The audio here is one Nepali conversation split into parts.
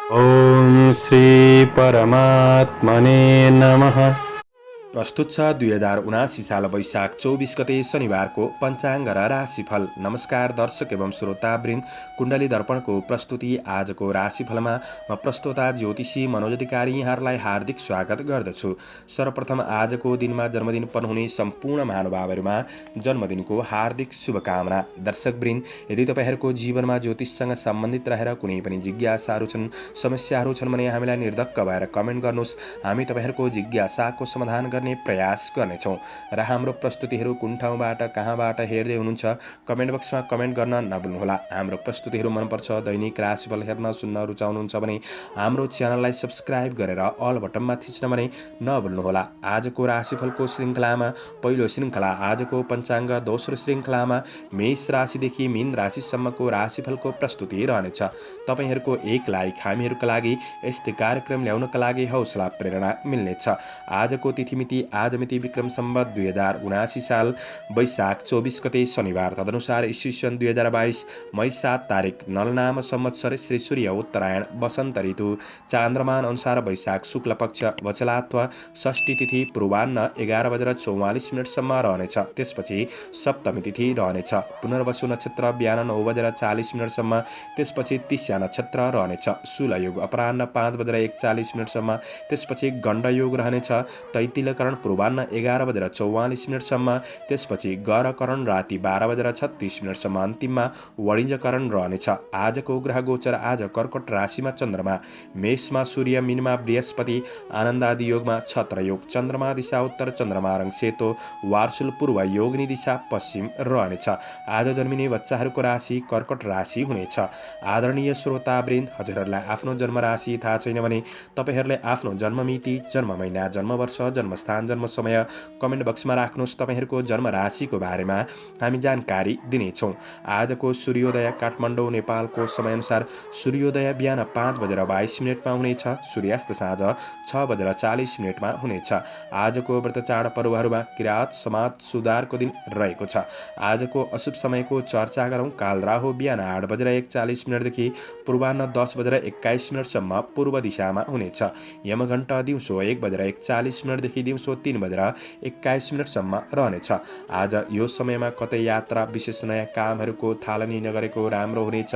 ओम श्री परमात्मने नमः। प्रस्तुत छ 2079 साल वैशाख 24 गते शनिबारको पञ्चाङ्ग र राशिफल। नमस्कार दर्शक एवं श्रोतावृन्द, कुण्डली दर्पणको प्रस्तुति आजको राशिफलमा म प्रस्तोता ज्योतिषी मनोज अधिकारी यहाँहरूलाई हार्दिक स्वागत गर्दछु। सर्वप्रथम आजको दिनमा जन्मदिन पर्नुहुने सम्पूर्ण महानुभावहरूमा जन्मदिनको हार्दिक शुभकामना। दर्शकवृन्द, यदि तपाईँहरूको जीवनमा ज्योतिषसँग सम्बन्धित रहेर कुनै पनि जिज्ञासाहरू छन्, समस्याहरू छन् भने हामीलाई निर्धक्क भएर कमेन्ट गर्नुहोस्। हामी तपाईँहरूको जिज्ञासाको समाधान गर्ने प्रयास गर्नेछौँ र हाम्रो प्रस्तुतिहरू कुन ठाउँबाट कहाँबाट हेर्दै हुनुहुन्छ कमेन्ट बक्समा कमेन्ट गर्न नभुल्नुहोला। हाम्रो प्रस्तुतिहरू मनपर्छ, दैनिक राशिफल हेर्न सुन्न रुचाउनुहुन्छ भने हाम्रो च्यानललाई सब्स्क्राइब गरेर अल बटनमा थिच्न भने नभुल्नुहोला। आजको राशिफलको श्रृङ्खलामा पहिलो श्रृङ्खला आजको पञ्चाङ्ग, दोस्रो श्रृङ्खलामा मेष राशिदेखि मीन राशिसम्मको राशिफलको प्रस्तुति रहनेछ। तपाईँहरूको एक लाइक हामीहरूका लागि यस्तै कार्यक्रम ल्याउनका लागि हौसला प्रेरणा मिल्नेछ। आजको तिथिमिति आज मिति विक्रम सम्वत 2079 साल वैशाख 24 गते शनिबार, तदनुसार ईस्वी सन् 2022 मई 7 तारिक, नलनाम संवत्सर श्री सूर्य उत्तरायण वसन्त ऋतु, चान्द्रमान अनुसार वैशाख शुक्ल पक्ष वचलात्व षष्ठी तिथि पूर्वाह्न 11:44 रहनेछ। त्यसपछि सप्तमी तिथि रहनेछ। पुनर्वसु नक्षत्र बिहान 9:40 त्यसपछि तिस्या नक्षत्र रहनेछ। शूल योग अपराह्न 5:41 त्यसपछि गण्ड योग रहनेछ। तैतिलकरण पूर्वाह्न 11:44 त्यसपछि गरकरण राति 12:36 अन्तिममा वणिजकरण रहनेछ। आजको ग्रह गोचर आज कर्कट राशिमा चन्द्रमा, मेषमा सूर्य, मीनमा बृहस्पति, आनन्दादि योगमा छत्र योग, चन्द्रमा दिशा उत्तर, चन्द्रमा रङ सेतो, वार्षुल पूर्व, योगिनी दिशा पश्चिम रहनेछ। आज जन्मिने बच्चाहरूको राशि कर्कट राशि हुनेछ। आदरणीय श्रोतावृन्द, हजुरहरूलाई आफ्नो जन्म राशि थाहा छैन भने तपाईँहरूले आफ्नो जन्ममिति, जन्म महिना, जन्म वर्ष, जन्मस्थान, जन्म समय कमेन्ट बक्समा राख्नुहोस्। तपाईँहरूको जन्म राशिको बारेमा हामी जानकारी दिनेछौँ। आजको सूर्योदय काठमाडौँ नेपालको समयअनुसार सूर्योदय बिहान 5:22 हुनेछ। सूर्यास्त साँझ 6:40 हुनेछ। आजको व्रत चाड पर्वहरूमा किरात समाज सुधारको दिन रहेको छ। आजको अशुभ समयको चर्चा गरौँ। काल राहु बिहान 8:41 देखि पूर्वाह्न 10:21 पूर्व दिशामा हुनेछ। यमघण्ट दिउँसो 1:41 देखि दिउँसो 3:21 रहनेछ। आज यो समयमा कतै यात्रा, विशेष नयाँ कामहरूको थालनी नगरेको राम्रो हुनेछ।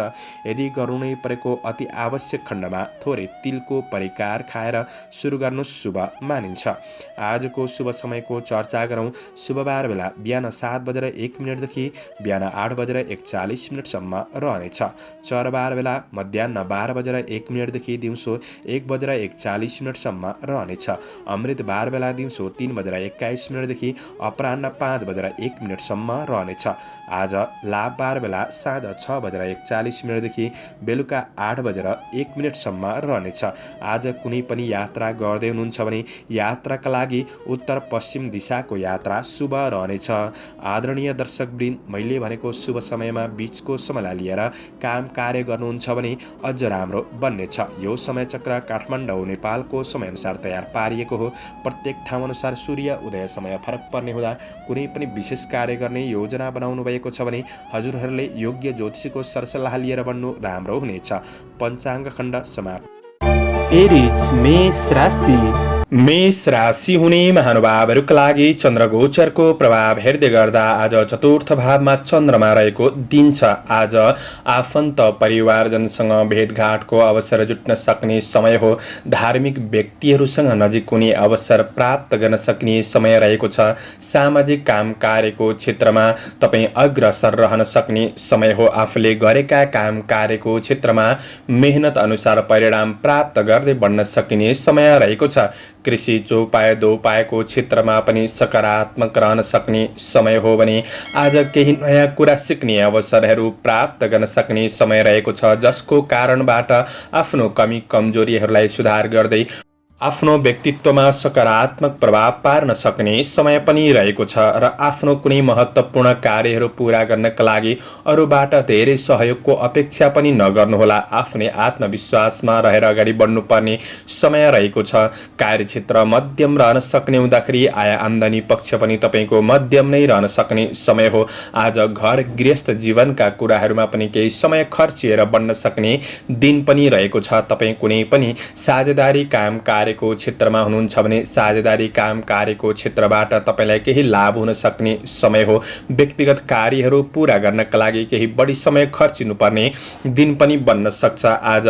यदि गर्नै परेको अति आवश्यक खण्डमा थोरै तिलको परिकार खाएर सुरु गर्नु शुभ मानिन्छ। आजको शुभ समयको चर्चा गरौँ। शुभबार बेला बिहान 7:01 देखि बिहान 8:41 रहनेछ। चरबार बेला मध्याह्न 12:01 देखि दिउँसो 1:41 रहनेछ। अमृत बार बेला दिउँसो 3:21 देखि अपराह्न 5:01 रहनेछ। आज लाभ बार बेला साँझ 6:41 देखि बेलुका 8:01 रहनेछ। आज कुनै पनि यात्रा गर्दै हुनुहुन्छ भने यात्राका लागि उत्तर पश्चिम दिशाको यात्रा शुभ रहनेछ। आदरणीय दर्शकवृन्द, मैले भनेको शुभ समयमा बीचको समयलाई लिएर काम कार्य गर्नुहुन्छ भने अझ राम्रो बन्नेछ। यो समय चक्र काठमाडौँ नेपालको समयअनुसार तयार पारिएको हो। प्रत्येक ठाउँ अनुसार सूर्य उदय समय फरक पर्ने हुँदा कुनै पनि विशेष कार्य गर्ने योजना बनाउनु भएको छ भने हजुरहरूले योग्य ज्योतिषीको सरसल्लाह लिएर बन्नु राम्रो हुनेछ। पञ्चाङ्ग खण्ड समाप्त। एरिज मेष राशि। मेष राशि हुने महानुभावहरूका लागि चन्द्रगोचरको प्रभाव हेर्दै गर्दा आज चतुर्थ भावमा चन्द्रमा रहेको दिन छ। आज आफन्त परिवारजनसँग भेटघाटको अवसर जुट्न सक्ने समय हो। धार्मिक व्यक्तिहरूसँग नजिक हुने अवसर प्राप्त गर्न सक्ने समय रहेको छ। सामाजिक काम कार्यको क्षेत्रमा तपाईँ अग्रसर रहन सक्ने समय हो। आफूले गरेका काम कार्यको क्षेत्रमा मेहनत अनुसार परिणाम प्राप्त गर्दै बढ्न सकिने समय रहेको छ। कृषि चौपाय दोपायको क्षेत्रमा पनि सकारात्मक रहन सक्ने समय हो भने आज केही नयाँ कुरा सिक्ने अवसरहरू प्राप्त गर्न सक्ने समय रहेको छ, जसको कारणबाट आफ्नो कमी कमजोरीहरूलाई सुधार गर्दै आफ्नो व्यक्तित्वमा सकारात्मक प्रभाव पार्न सक्ने समय पनि रहेको छ र आफ्नो कुनै महत्त्वपूर्ण कार्यहरू पूरा गर्नका लागि अरूबाट धेरै सहयोगको अपेक्षा पनि नगर्नुहोला। आफ्नै आत्मविश्वासमा रहेर अगाडि बढ्नुपर्ने समय रहेको छ। कार्यक्षेत्र मध्यम रहन सक्ने हुँदाखेरि आय आम्दानी पक्ष पनि तपाईँको मध्यम नै रहन सक्ने समय हो। आज घर गृहस्थ जीवनका कुराहरूमा पनि केही समय खर्चिएर बढ्न सक्ने दिन पनि रहेको छ। तपाईँ कुनै पनि साझेदारी काम कार्यको क्षेत्रमा हुनुहुन्छ भने साझेदारी काम कार्यको क्षेत्रबाट तपाईँलाई केही लाभ हुन सक्ने समय हो। व्यक्तिगत कार्यहरू पूरा गर्नका लागि केही बढी समय खर्चिनुपर्ने दिन पनि बन्न सक्छ। आज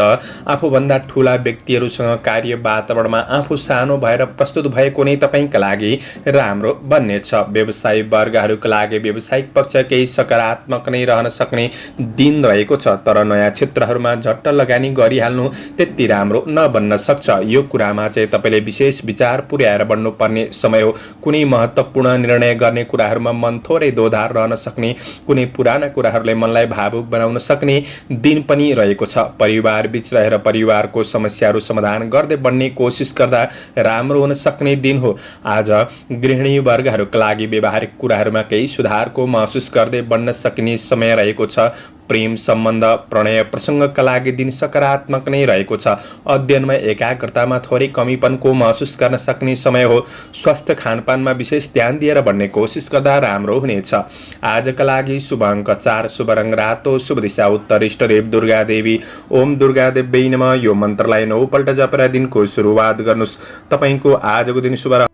आफूभन्दा ठुला व्यक्तिहरूसँग कार्य वातावरणमा आफू सानो भएर प्रस्तुत भएको नै तपाईँका लागि राम्रो बन्नेछ। व्यवसायी वर्गहरूका लागि व्यावसायिक पक्ष केही सकारात्मक नै रहन सक्ने दिन रहेको छ, तर नयाँ क्षेत्रहरूमा झट्ट लगानी गरिहाल्नु त्यति राम्रो नबन्न सक्छ। यो कुरामा चाहिँ तपाईँले विशेष विचार पुर्याएर बढ्नुपर्ने समय हो। कुनै महत्त्वपूर्ण निर्णय गर्ने कुराहरूमा मन थोरै दोधार रहन सक्ने, कुनै पुराना कुराहरूले मनलाई भावुक बनाउन सक्ने दिन पनि रहेको छ। परिवार बीच रहेर परिवारको समस्याहरू समाधान गर्दै बढ्ने कोसिस गर्दा राम्रो हुन सक्ने दिन हो। आज गृहिणी वर्गहरूका लागि व्यवहारिक कुराहरूमा केही सुधारको महसुस गर्दै बढ्न सक्ने समय रहेको छ। प्रेम सम्बन्ध प्रणय प्रसङ्गका लागि दिन सकारात्मक नै रहेको छ। अध्ययनमा एकाग्रतामा थोरै कमीपनको महसुस गर्न सक्ने समय हो। स्वास्थ्य खानपानमा विशेष ध्यान दिएर बढ्ने कोसिस गर्दा राम्रो हुनेछ। आजका लागि शुभ अङ्क 4, शुभ रङ रातो, शुभ दिशा उत्तर, इष्टदेव दुर्गा देवी। ओम दुर्गा देवी नमः। यो मन्त्रलाई 9 पल्ट जपेर दिनको सुरुवात गर्नुहोस्। तपाईँको आजको दिन शुभ।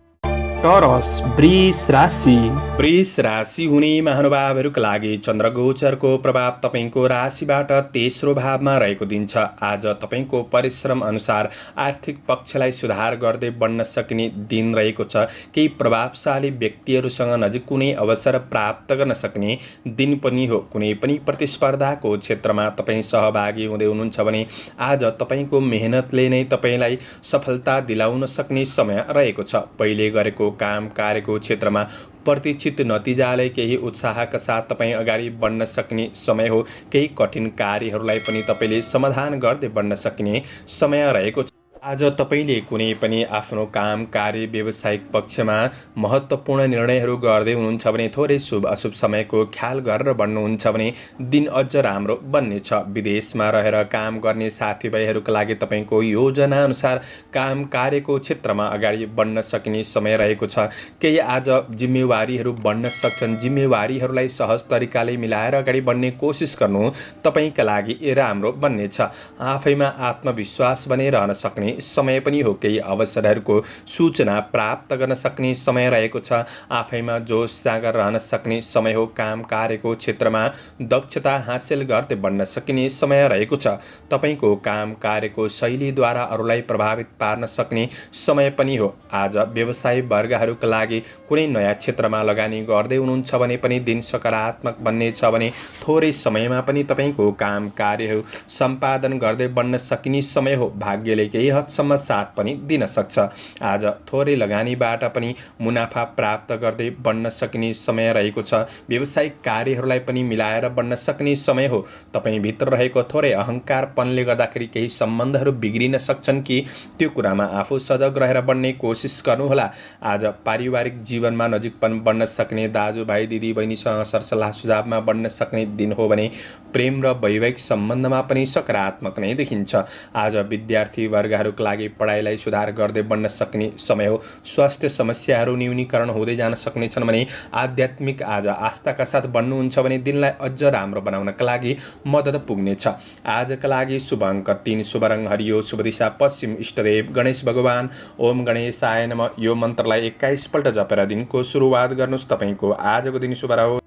टरस वृष राशि। वृष राशि हुने महानुभावहरूका लागि चन्द्रगोचरको प्रभाव तपाईँको राशिबाट तेस्रो भावमा रहेको दिन छ। आज तपाईँको परिश्रम अनुसार आर्थिक पक्षलाई सुधार गर्दै बढ्न सक्ने दिन रहेको छ। केही प्रभावशाली व्यक्तिहरूसँग नजिक कुनै अवसर प्राप्त गर्न सक्ने दिन पनि हो। कुनै पनि प्रतिस्पर्धाको क्षेत्रमा तपाईँ सहभागी हुँदै हुनुहुन्छ भने आज तपाईँको मेहनतले नै तपाईँलाई सफलता दिलाउन सक्ने समय रहेको छ। पहिले गरेको काम कार्यको क्षेत्रमा प्रतीक्षित नतिजाले केही उत्साहका साथ तपाईँ अगाडि बढ्न सक्ने समय हो। केही कठिन कार्यहरूलाई पनि तपाईँले समाधान गर्दै बढ्न सक्ने समय रहेको छ। आज तपाईँले कुनै पनि आफ्नो काम कार्य व्यावसायिक पक्षमा महत्त्वपूर्ण निर्णयहरू गर्दै हुनुहुन्छ भने थोरै शुभ अशुभ समयको ख्याल गरेर बढ्नुहुन्छ भने दिन अझ राम्रो बन्नेछ। विदेशमा रहेर काम गर्ने साथीभाइहरूका लागि तपाईँको योजना अनुसार काम कार्यको क्षेत्रमा अगाडि बढ्न सक्ने समय रहेको छ। केही आज जिम्मेवारीहरू बढ्न सक्छन्। जिम्मेवारीहरूलाई सहज तरिकाले मिलाएर अगाडि बढ्ने कोसिस गर्नु तपाईँका लागि राम्रो बन्नेछ। आफैमा आत्मविश्वास बनेर रहन सक्ने समय पनि हो। केही अवसरहरूको सूचना प्राप्त गर्न सक्ने समय रहेको छ। आफैमा जोस जागर रहन सक्ने समय हो। काम कार्यको क्षेत्रमा दक्षता हासिल गर्दै बढ्न सकिने समय रहेको छ। तपाईँको काम कार्यको शैलीद्वारा अरूलाई प्रभावित पार्न सक्ने समय पनि हो। आज व्यवसायी वर्गहरूका लागि कुनै नयाँ क्षेत्रमा लगानी गर्दै हुनुहुन्छ भने पनि दिन सकारात्मक बन्नेछ भने थोरै समयमा पनि तपाईँको काम कार्यहरू सम्पादन गर्दै बढ्न सकिने समय हो। भाग्यले केही हदसम्म साथ पनि दिन सक्छ। आज थोरै लगानीबाट पनि मुनाफा प्राप्त गर्दै बढ्न सक्ने समय रहेको छ। व्यावसायिक कार्यहरूलाई पनि मिलाएर बढ्न सक्ने समय हो। तपाईँभित्र रहेको थोरै अहङ्कारपनले गर्दाखेरि केही सम्बन्धहरू बिग्रिन सक्छन् कि त्यो कुरामा आफू सजग रहेर बढ्ने कोसिस गर्नुहोला। आज पारिवारिक जीवनमा नजिकपन बढ्न सक्ने, दाजुभाइ दिदीबहिनीसँग सरसल्लाह सुझावमा बढ्न सक्ने दिन हो भने प्रेम र वैवाहिक सम्बन्धमा पनि सकारात्मक नै देखिन्छ। आज विद्यार्थी वर्गहरूका लागि पढाइलाई सुधार गर्दै बढ्न सक्ने समय हो। स्वास्थ्य समस्याहरू न्यूनीकरण हुँदै जान सक्नेछन् भने आध्यात्मिक आज आस्थाका साथ बढ्नुहुन्छ भने दिनलाई अझ राम्रो बनाउनका लागि मद्दत पुग्नेछ। आजका लागि शुभ अङ्क 3, शुभ रङ हरियो, शुभ दिशा पश्चिम, इष्टदेव गणेश भगवान। ओम गणेशाय नमः। यो मन्त्रलाई 21 पल्ट जपेर दिनको सुरुवात गर्नुहोस्। तपाईँको आजको दिन शुभ रहोस्।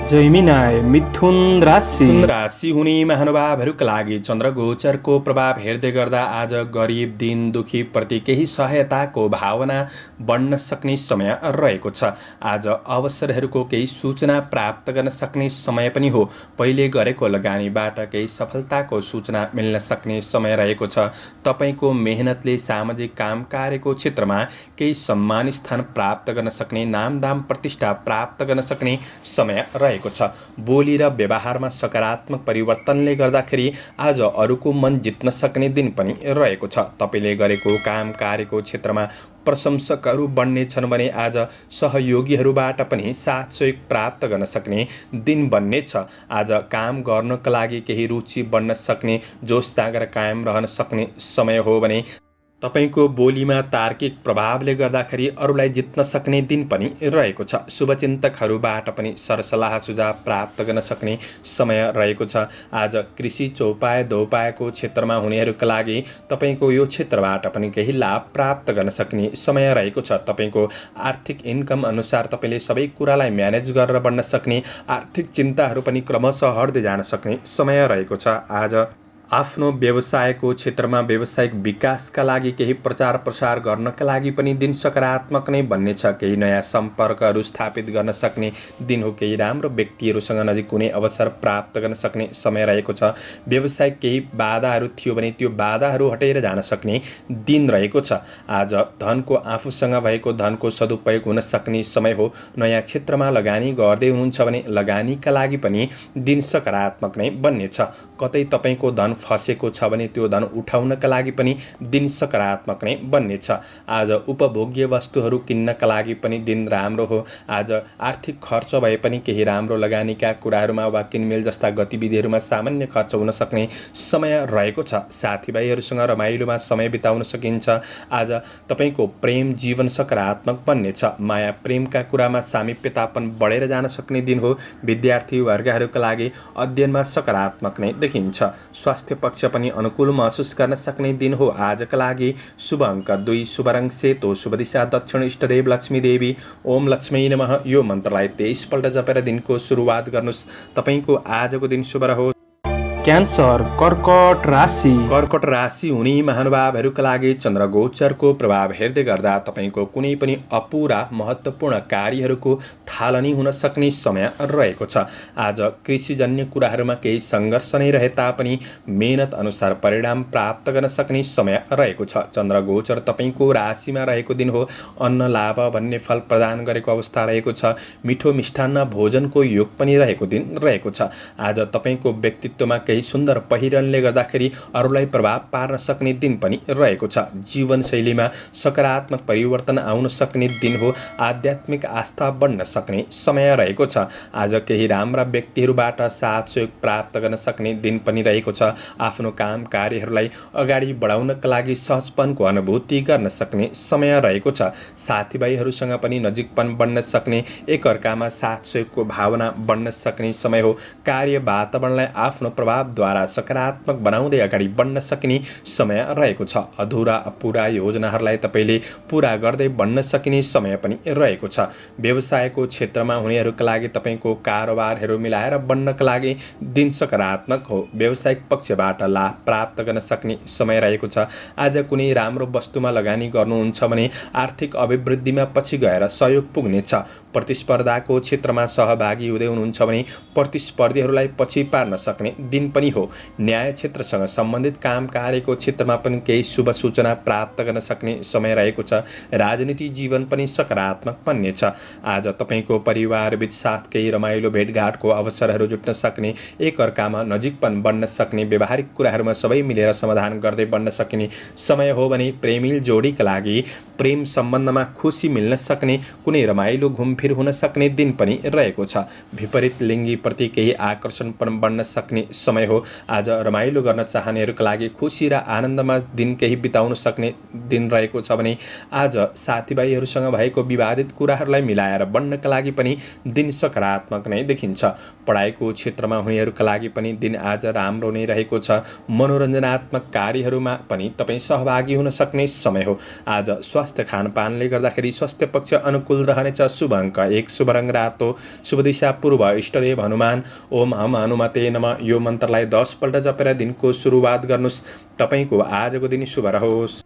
जैमिनाय मिथुन राशि। मिथुन राशि हुने महानुभावहरूका लागि चन्द्रगोचरको प्रभाव हेर्दै गर्दा आज गरिब दिन दुखी प्रति केही सहायताको भावना बढ्न सक्ने समय रहेको छ। आज अवसरहरूको केही सूचना प्राप्त गर्न सक्ने समय पनि हो। पहिले गरेको लगानीबाट केही सफलताको सूचना मिल्न सक्ने समय रहेको छ। तपाईँको मेहनतले सामाजिक काम कार्यको क्षेत्रमा केही सम्मान स्थान प्राप्त गर्न सक्ने, नामदाम प्रतिष्ठा प्राप्त गर्न सक्ने समय रहेको रहेको छ। बोली र व्यवहारमा सकारात्मक परिवर्तनले गर्दाखेरि आज अरूको मन जित्न सक्ने दिन पनि रहेको छ। तपाईँले गरेको काम कार्यको क्षेत्रमा प्रशंसकहरू बन्नेछन् भने आज सहयोगीहरूबाट पनि साथ सहयोग प्राप्त गर्न सक्ने दिन बन्नेछ। आज काम गर्नका लागि केही रुचि बढ्न सक्ने, जोस जाँगर कायम रहन सक्ने समय हो भने तपाईँको बोलीमा तार्किक प्रभावले गर्दाखेरि अरूलाई जित्न सक्ने दिन पनि रहेको छ। शुभचिन्तकहरूबाट पनि सरसल्लाह सुझाव प्राप्त गर्न सक्ने समय रहेको छ। आज कृषि चौपाए दोपाएको क्षेत्रमा हुनेहरूका लागि तपाईँको यो क्षेत्रबाट पनि केही लाभ प्राप्त गर्न सक्ने समय रहेको छ। तपाईँको आर्थिक इन्कम अनुसार तपाईँले सबै कुरालाई म्यानेज गरेर बढ्न सक्ने, आर्थिक चिन्ताहरू पनि क्रमशः हट्दै जान सक्ने समय रहेको छ। आज आफ्नो व्यवसायको क्षेत्रमा व्यावसायिक विकासका लागि केही प्रचार प्रसार गर्नका लागि पनि दिन सकारात्मक नै बन्नेछ। केही नयाँ सम्पर्कहरू स्थापित गर्न सक्ने दिन हो। केही राम्रो व्यक्तिहरूसँग नजिक हुने अवसर प्राप्त गर्न सक्ने समय रहेको छ। व्यावसायिक केही बाधाहरू थियो भने त्यो बाधाहरू हटेर जान सक्ने दिन रहेको छ। आज धनको आफूसँग भएको धनको सदुपयोग हुन सक्ने समय हो। नयाँ क्षेत्रमा लगानी गर्दै हुनुहुन्छ भने लगानीका लागि पनि दिन सकारात्मक नै बन्नेछ। कतै तपाईँको धन फसेको छ भने त्यो धन उठाउनका लागि पनि दिन सकारात्मक नै बन्नेछ। आज उपभोग्य वस्तुहरू किन्नका लागि पनि दिन राम्रो हो। आज आर्थिक खर्च भए पनि केही राम्रो लगानीका कुराहरूमा वा किनमेल जस्ता गतिविधिहरूमा सामान्य खर्च हुन सक्ने समय रहेको छ। साथीभाइहरूसँग रमाइलोमा समय बिताउन सकिन्छ। आज तपाईँको प्रेम जीवन सकारात्मक बन्नेछ। माया प्रेमका कुरामा सामिप्यतापन बढेर जान सक्ने दिन हो। विद्यार्थी वर्गहरूका लागि अध्ययनमा सकारात्मक नै देखिन्छ। स्वास्थ्य पक्ष पनि अनुकूल महसुस गर्न सक्ने दिन हो। आजका लागि शुभ अङ्क 2, शुभ रङ सेतो, शुभ दिशा दक्षिण, इष्टदेव लक्ष्मी देवी। ओम लक्ष्मी नमः यो मन्त्रलाई 23 पल्ट जपेर दिनको सुरुवात गर्नुहोस्। तपाईँको आजको दिन शुभ रहोस्। क्यान्सर कर्कट राशि। कर्कट राशि हुने महानुभावहरूका लागि चन्द्रगोचरको प्रभाव हेर्दै गर्दा तपाईँको कुनै पनि अपुरा महत्त्वपूर्ण कार्यहरूको थालनी हुन सक्ने समय रहेको छ। आज कृषिजन्य कुराहरूमा केही सङ्घर्ष नै रहे तापनि मेहनत अनुसार परिणाम प्राप्त गर्न सक्ने समय रहेको छ। चन्द्रगोचर तपाईँको राशिमा रहेको दिन हो। अन्न लाभ भन्ने फल प्रदान गरेको अवस्था रहेको छ। मिठो मिष्ठान्न भोजनको योग पनि रहेको दिन रहेको छ। आज तपाईँको व्यक्तित्वमा केही सुन्दर पहिरनले गर्दाखेरि अरूलाई प्रभाव पार्न सक्ने दिन पनि रहेको छ। जीवनशैलीमा सकारात्मक परिवर्तन आउन सक्ने दिन हो। आध्यात्मिक आस्था बढ्न सक्ने समय रहेको छ। आज केही राम्रा व्यक्तिहरूबाट साथ सहयोग प्राप्त गर्न सक्ने दिन पनि रहेको छ। आफ्नो काम कार्यहरूलाई अगाडि बढाउनका लागि सहजपनको अनुभूति गर्न सक्ने समय रहेको छ। साथीभाइहरूसँग पनि नजिकपन बढ्न सक्ने, एकअर्कामा साथ सहयोगको भावना बढ्न सक्ने समय हो। कार्य वातावरणलाई आफ्नो प्रभावद्वारा सकारात्मक बनाउँदै अगाडि बढ्न सक्ने समय रहेको छ। अधुरा अपुरा योजनाहरूलाई तपाईँले पुरा गर्दै बढ्न सकिने समय पनि रहेको छ। व्यवसायको क्षेत्रमा हुनेहरूका लागि तपाईँको कारोबारहरू मिलाएर बढ्नका लागि दिन सकारात्मक हो। व्यावसायिक पक्षबाट लाभ प्राप्त गर्न सक्ने समय रहेको छ। आज कुनै राम्रो वस्तुमा लगानी गर्नुहुन्छ भने आर्थिक अभिवृद्धिमा पछि गएर सहयोग पुग्नेछ। प्रतिस्पर्धाको क्षेत्रमा सहभागी हुँदै हुनुहुन्छ भने प्रतिस्पर्धीहरूलाई पछि पार्न सक्ने दिन पनि हो। न्याय क्षेत्रसँग सम्बन्धित काम कार्यको क्षेत्रमा पनि केही शुभ सूचना प्राप्त गर्न सक्ने समय रहेको छ। राजनीति जीवन पनि सकारात्मक बन्नेछ। आज तपाईँको परिवारबीच साथ केही रमाइलो भेटघाटको अवसरहरू जुट्न सक्ने, एकअर्कामा नजिकपन बढ्न सक्ने, व्यावहारिक कुराहरूमा सबै मिलेर समाधान गर्दै बढ्न सकिने समय हो भने प्रेमिल जोडीका लागि प्रेम सम्बन्धमा खुसी मिल्न सक्ने, कुनै रमाइलो घुमफिर हुन सक्ने दिन पनि रहेको छ। विपरीत लिङ्गीप्रति केही आकर्षण पनि बढ्न सक्ने समय हो। आज रमाइलो गर्न चाहनेहरूका लागि खुसी र आनन्दमा दिन केही बिताउन सक्ने दिन रहेको छ भने आज साथीभाइहरूसँग भएको विवादित कुराहरूलाई मिलाएर बढ्नका लागि पनि दिन सकारात्मक नै देखिन्छ। पढाइको क्षेत्रमा हुनेहरूका लागि पनि दिन आज राम्रो नै रहेको छ। मनोरञ्जनात्मक कार्यहरूमा पनि तपाईँ सहभागी हुन सक्ने समय हो। आज स्वास्थ्य खानपानले गर्दाखेरि स्वास्थ्य पक्ष अनुकूल रहनेछ। शुभ अङ्क 1, शुभ रङ रातो, शुभ दिशा पूर्व, इष्टदेव हनुमान। ओम हम हनुमते नमः यो मन्त्रलाई 10 पल्ट जपेर दिनको सुरुवात गर्नुहोस्। तपाईँको आजको दिन शुभ रहोस्।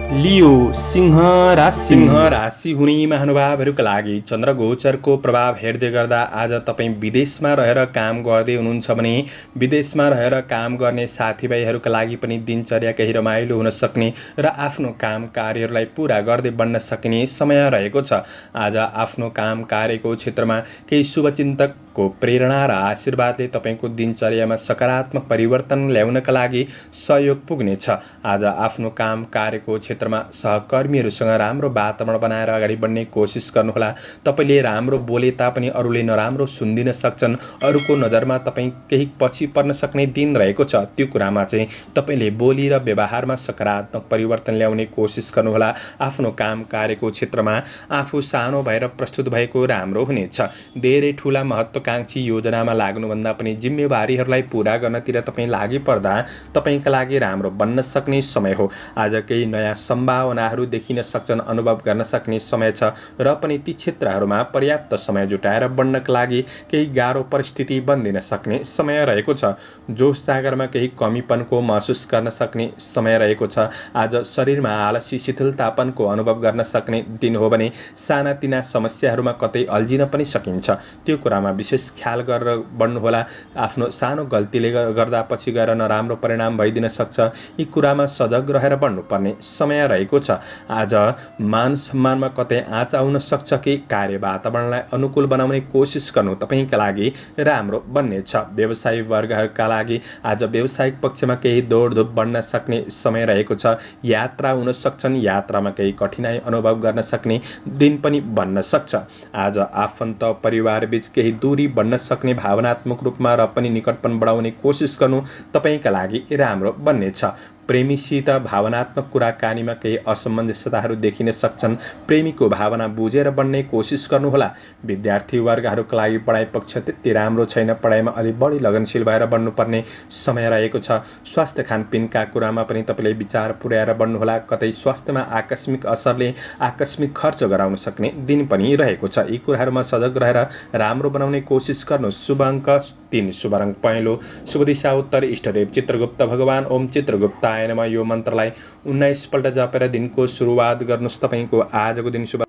लियो सिंह राशि। सिंह राशि हुने महानुभावहरूका लागि चन्द्रगोचरको प्रभाव हेर्दै गर्दा आज तपाईँ विदेशमा रहेर काम गर्दै हुनुहुन्छ भने विदेशमा रहेर काम गर्ने साथीभाइहरूका लागि पनि दिनचर्या केही रमाइलो हुन सक्ने र आफ्नो काम कार्यहरूलाई पुरा गर्दै बढ्न सकिने समय रहेको छ। आज आफ्नो काम कार्यको क्षेत्रमा केही शुभचिन्तक को प्रेरणा र आशीर्वादले तपाईँको दिनचर्यामा सकारात्मक परिवर्तन ल्याउनका लागि सहयोग पुग्नेछ। आज आफ्नो काम कार्यको क्षेत्रमा सहकर्मीहरूसँग राम्रो वातावरण बनाएर अगाडि बढ्ने कोसिस गर्नुहोला। तपाईँले राम्रो बोले तापनि अरूले नराम्रो सुनिदिन सक्छन्। अरूको नजरमा तपाईँ केही पछि पर्न सक्ने दिन रहेको छ। त्यो कुरामा चाहिँ तपाईँले बोली र व्यवहारमा सकारात्मक परिवर्तन ल्याउने कोसिस गर्नुहोला। आफ्नो काम कार्यको क्षेत्रमा आफू सानो भएर प्रस्तुत भएको राम्रो हुनेछ। धेरै ठुला महत्त्वकांक्षी योजनामा लाग्नुभन्दा पनि जिम्मेवारीहरूलाई पूरा गर्नतिर तपाईँ लागि पर्दा तपाईँका लागि राम्रो बन्न सक्ने समय हो। आज केही नयाँ सम्भावनाहरू देखिन सक्छन्, अनुभव गर्न सक्ने समय छ र पनि ती क्षेत्रहरूमा पर्याप्त समय जुटाएर बढ्नका लागि केही गाह्रो परिस्थिति बन्दिन सक्ने समय रहेको छ। जोस जागरमा केही कमीपनको महसुस गर्न सक्ने समय रहेको छ। आज शरीरमा आलसी शिथिलतापनको अनुभव गर्न सक्ने दिन हो भने सानातिना समस्याहरूमा कतै अल्झिन पनि सकिन्छ। त्यो कुरामा विशेष ख्याल गरेर बढ्नुहोला। आफ्नो सानो गल्तीले गर्दा पछि गएर नराम्रो परिणाम भइदिन सक्छ। यी कुरामा सजग रहेर बढ्नुपर्ने समय रहेको छ। आज मान सम्मानमा कतै आँच आउन सक्छ कि कार्य वातावरणलाई अनुकूल बनाउने कोसिस गर्नु तपाईँका लागि राम्रो बन्नेछ। व्यवसायी वर्गहरूका लागि आज व्यावसायिक पक्षमा केही दौडधुप बढ्न सक्ने समय रहेको छ। यात्रा हुन सक्छन्, यात्रामा केही कठिनाई अनुभव गर्न सक्ने दिन पनि बन्न सक्छ। आज आफन्त परिवारबीच केही दूरी बन्न सक्ने भावनात्मक रूपमा र पनि निकटपन बढाउने कोसिस गर्नु तपाईँका लागि राम्रो बन्नेछ। प्रेमीसित भावनात्मक कुराकानीमा केही असमञ्जसताहरू देखिन सक्छन्। प्रेमीको भावना बुझेर बढ्ने कोसिस गर्नुहोला। विद्यार्थी वर्गहरूका लागि पढाइ पक्ष त्यति राम्रो छैन। पढाइमा अलि बढी लगनशील भएर बढ्नुपर्ने समय रहेको छ। स्वास्थ्य खानपिनका कुरामा पनि तपाईँले विचार पुर्याएर बढ्नुहोला। कतै स्वास्थ्यमा आकस्मिक असरले आकस्मिक खर्च गराउन सक्ने दिन पनि रहेको छ। यी कुराहरूमा सजग रहेर राम्रो बनाउने कोसिस गर्नु। शुभ अङ्क 3, शुभ रङ पहेँलो, शुभ दिशा उत्तर, इष्टदेव चित्रगुप्त भगवान। ओम चित्रगुप्ताय नमः। यो मन्त्रलाई 19 पल्ट जपेर दिनको सुरुवात गर्नुहोस्। तपाईँको आजको दिन शुभ।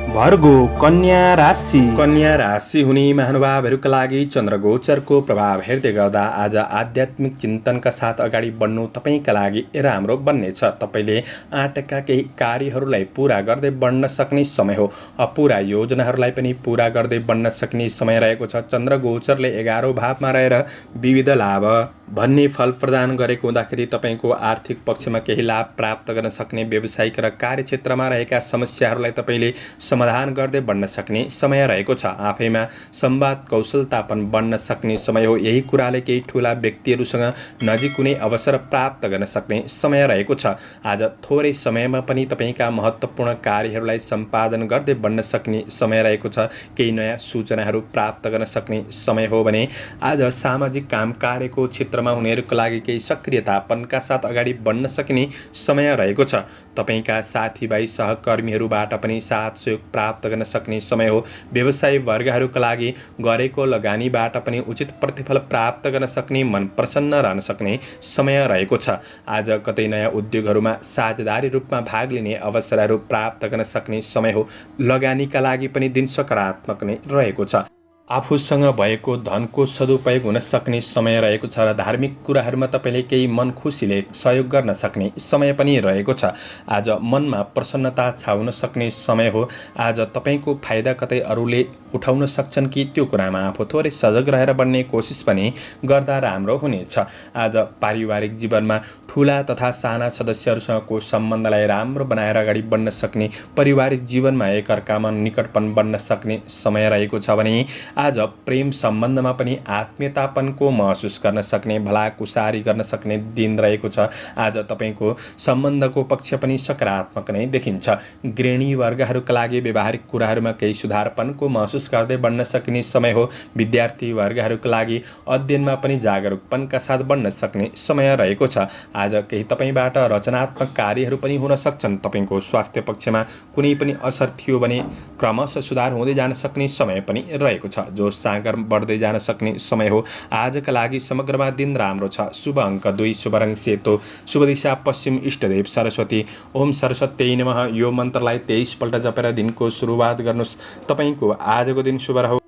भर्गो कन्या राशि। कन्या राशि हुने महानुभावहरूका लागि चन्द्रगोचरको प्रभाव हेर्दै गर्दा आज आध्यात्मिक चिन्तनका साथ अगाडि बढ्नु तपाईँका लागि राम्रो बन्नेछ। तपाईँले आँटेका केही कार्यहरूलाई पुरा गर्दै बढ्न सक्ने समय हो। अपुरा योजनाहरूलाई पनि पुरा गर्दै बढ्न सक्ने समय रहेको छ। चन्द्रगोचरले 11औँ भावमा रहेर विविध लाभ भन्ने फल प्रदान गरेको हुँदाखेरि तपाईँको आर्थिक पक्षमा केही लाभ प्राप्त गर्न सक्ने, व्यावसायिक र कार्यक्षेत्रमा रहेका समस्याहरूलाई तपाईँले समाधान गर्दै बढ्न सक्ने समय रहेको छ। आफैमा संवाद कौशलता पनि बढ्न सक्ने समय हो। यही कुराले केही ठुला व्यक्तिहरूसँग नजिक हुने अवसर प्राप्त गर्न सक्ने समय रहेको छ। आज थोरै समयमा पनि तपाईँका महत्त्वपूर्ण कार्यहरूलाई सम्पादन गर्दै बढ्न सक्ने समय रहेको छ। केही नयाँ सूचनाहरू प्राप्त गर्न सक्ने समय हो भने आज सामाजिक काम कार्यको क्षेत्रमा हुनेहरूका लागि केही सक्रियतापनका साथ अगाडि बढ्न सक्ने समय रहेको छ। तपाईँका साथीभाइ सहकर्मीहरूबाट पनि साथ सहयोग प्राप्त गर्न सक्ने समय हो। व्यवसायी वर्गहरूका लागि गरेको लगानीबाट पनि उचित प्रतिफल प्राप्त गर्न सक्ने, मन प्रसन्न रहन सक्ने समय रहेको छ। आज कतै नयाँ उद्योगहरूमा साझेदारी रूपमा भाग लिने अवसरहरू प्राप्त गर्न सक्ने समय हो। लगानीका लागि पनि दिन सकारात्मक नै रहेको छ। आफूसँग भएको धनको सदुपयोग हुन सक्ने समय रहेको छ र धार्मिक कुराहरूमा तपाईँले केही मन खुसीले सहयोग गर्न सक्ने समय पनि रहेको छ। आज मनमा प्रसन्नता छाउन सक्ने समय हो। आज तपाईँको फाइदा कतै अरूले उठाउन सक्छन् कि त्यो कुरामा आफू थोरै सजग रहेर बढ्ने कोसिस पनि गर्दा राम्रो हुनेछ। आज पारिवारिक जीवनमा ठुला तथा साना सदस्यहरूसँगको सम्बन्धलाई राम्रो बनाएर अगाडि बढ्न सक्ने, पारिवारिक जीवनमा एकअर्कामा निकटपन बढ्न सक्ने समय रहेको छ भने आज प्रेम सम्बन्धमा पनि आत्मीयतापनको महसुस गर्न सक्ने, भलाकुसारी गर्न सक्ने दिन रहेको छ। आज तपाईँको सम्बन्धको पक्ष पनि सकारात्मक नै देखिन्छ। गृहिणी वर्गहरूका लागि व्यवहारिक कुराहरूमा केही सुधारपनको महसुस गर्दै बढ्न सकिने समय हो। विद्यार्थी वर्गहरूका लागि अध्ययनमा पनि जागरुकपनका साथ बढ्न सक्ने समय रहेको छ। आज केही तपाईँबाट रचनात्मक कार्यहरू पनि हुन सक्छन्। तपाईँको स्वास्थ्य पक्षमा कुनै पनि असर थियो भने क्रमशः सुधार हुँदै जान सक्ने समय पनि रहेको छ। जो सागर बढ्दै जान सक्ने समय हो। आजका लागि समग्रमा दिन राम्रो छ। शुभ अङ्क 2, शुभ रङ सेतो, शुभ दिशा पश्चिम, इष्टदेव सरस्वती। ओम सरस्वती नमः। यो मन्त्रलाई 23 पल्ट जपेर दिनको सुरुवात गर्नुहोस्। तपाईँको आजको दिन शुभ रहोस्।